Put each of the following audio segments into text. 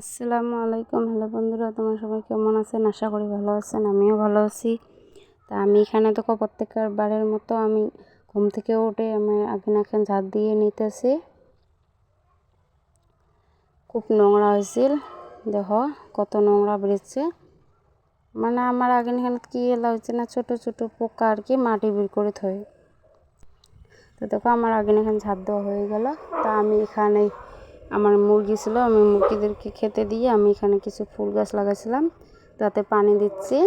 আসসালামু আলাইকুম। হ্যালো বন্ধুরা, তোমরা সবাই কেমন আছেন? আশা করি ভালো আছেন, আমিও ভালো আছি। তা আমি এখানে তো প্রত্যেকবার বারের মতো আমি ঘুম থেকে উঠে আমি এখন ঝাড় দিয়ে নিতেছি। খুব নোংরা হয়েছিল, দেখো কত নোংরা বেরিয়েছে। মানে আমার এখানে কি এলা হচ্ছে না, ছোট ছোট পোকা আর কি মাটি বের করে থয়। তো দেখো আমার এখানে ঝাড় দেওয়া হয়ে গেল। তা আমি এখানে আমার মুরগি ছিল, আমি মুরগিদেরকে খেতে দিয়ে আমি এখানে কিছু ফুল গাছ লাগাইছিলাম, তাতে পানি দিচ্ছি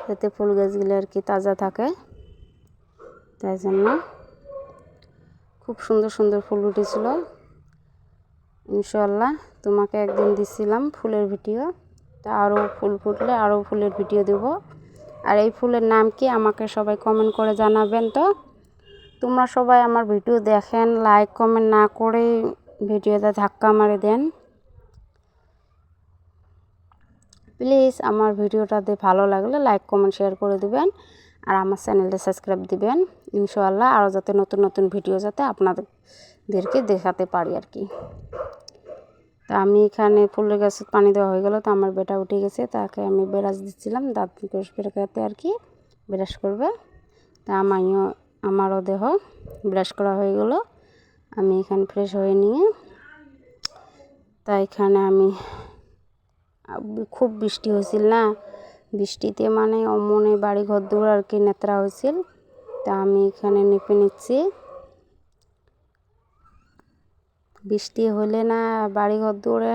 যাতে ফুল গাছগুলো আর কি তাজা থাকে। তাই জন্য খুব সুন্দর সুন্দর ফুল উঠেছিল। ইনশাআল্লাহ তোমাকে একদিন দিছিলাম ফুলের ভিডিও, তা আরও ফুল ফুটলে আরও ফুলের ভিডিও দেব। আর এই ফুলের নাম কি আমাকে সবাই কমেন্ট করে জানাবেন। তো তোমরা সবাই আমার ভিডিও দেখেন, লাইক কমেন্ট না করে ভিডিওতে ধাক্কা মারে দেন প্লিজ। আমার ভিডিওটাতে ভালো লাগলে লাইক কমেন্ট শেয়ার করে দিবেন, আর আমার চ্যানেলটা সাবস্ক্রাইব দিবেন। ইনশাআল্লাহ আরও যাতে নতুন নতুন ভিডিও যাতে আপনাদেরকে দেখাতে পারি আর কি। তা আমি এখানে ফুলের গাছে পানি দেওয়া হয়ে গেল, তো আমার বেটা উঠে গেছে, তাকে আমি ব্রাশ দিচ্ছিলাম দাঁত বেরকাতে আর কি, ব্রাশ করবে। তা আমারও দেহ ব্রাশ করা হয়ে গেল। আমি এখানে ফ্রেশ হয়ে নিয়ে তা এখানে আমি খুব বৃষ্টি হয়েছিল না, বৃষ্টিতে মানে অমনে বাড়ি ঘর দূর আর কি নেত্রা হয়েছিল। তা আমি এখানে নেপে নিচ্ছি। বৃষ্টি হলে না বাড়ি ঘর দৌড়ে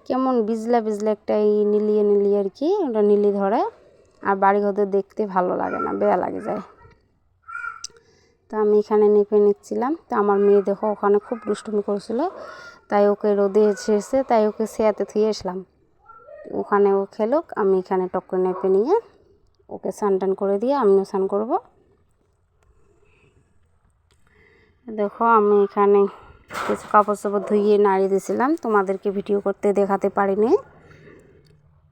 কেমন বিজলা বিজলা একটা নীলিয়ে নীলিয়ে আর কি, ওটা নীলি ধরে, আর বাড়ি ঘর দেখতে ভালো লাগে না, বেয়া লাগে যায়। তা আমি এখানে নেপে নিচ্ছিলাম। তা আমার মেয়ে দেখো ওখানে খুব দুষ্টুমি করছিল, তাই ওকে রোদে এসেছে, তাই ওকে সেয়াতে থুয়ে আসলাম। ওখানে ও খেলুক, আমি এখানে টক্কর নেপে নিয়ে ওকে স্নান টান করে দিয়ে আমিও স্নান করবো। দেখো আমি এখানে কিছু কাপড় চাপড় ধুইয়ে নাড়িয়ে দিয়েছিলাম, তোমাদেরকে ভিডিও করতে দেখাতে পারিনি।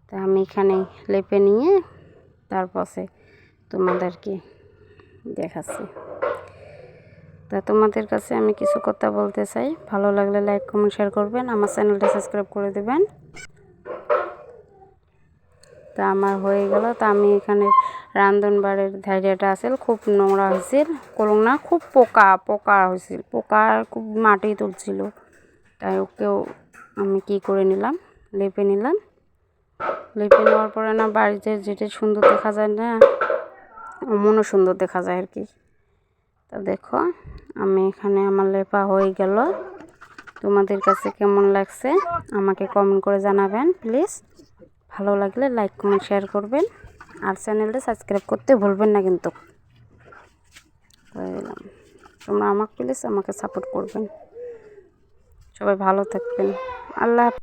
তা আমি এখানে লেপে নিয়ে তারপরে তোমাদেরকে দেখাচ্ছি। তা তোমাদের কাছে আমি কিছু কথা বলতে চাই, ভালো লাগলে লাইক কমেন্ট শেয়ার করবেন, আমার চ্যানেলটা সাবস্ক্রাইব করে দেবেন। তা আমার হয়ে গেল। তা আমি এখানে রান্ধনবাড়ির ধাইরিয়াটা আসল খুব নোংরা হয়েছিল, কলম না খুব পোকা হয়েছিল, পোকা খুব মাটি তুলছিল। তাই ওকেও আমি কি করে নিলাম, লেপে নিলাম। লেপে নেওয়ার পরে না বাড়িতে যেটা সুন্দর দেখা যায় না, মনও সুন্দর দেখা যায় আর কি। তা দেখো আমি এখানে আমার লেপা হয়ে গেল। তোমাদের কাছে কেমন লাগছে আমাকে কমেন্ট করে জানাবেন প্লিজ। ভালো লাগলে লাইক কমেন্ট শেয়ার করবেন, আর চ্যানেলটা সাবস্ক্রাইব করতে ভুলবেন না কিন্তু। তোমরা আমাকে প্লিজ আমাকে সাপোর্ট করবেন। সবাই ভালো থাকবেন। আল্লাহ।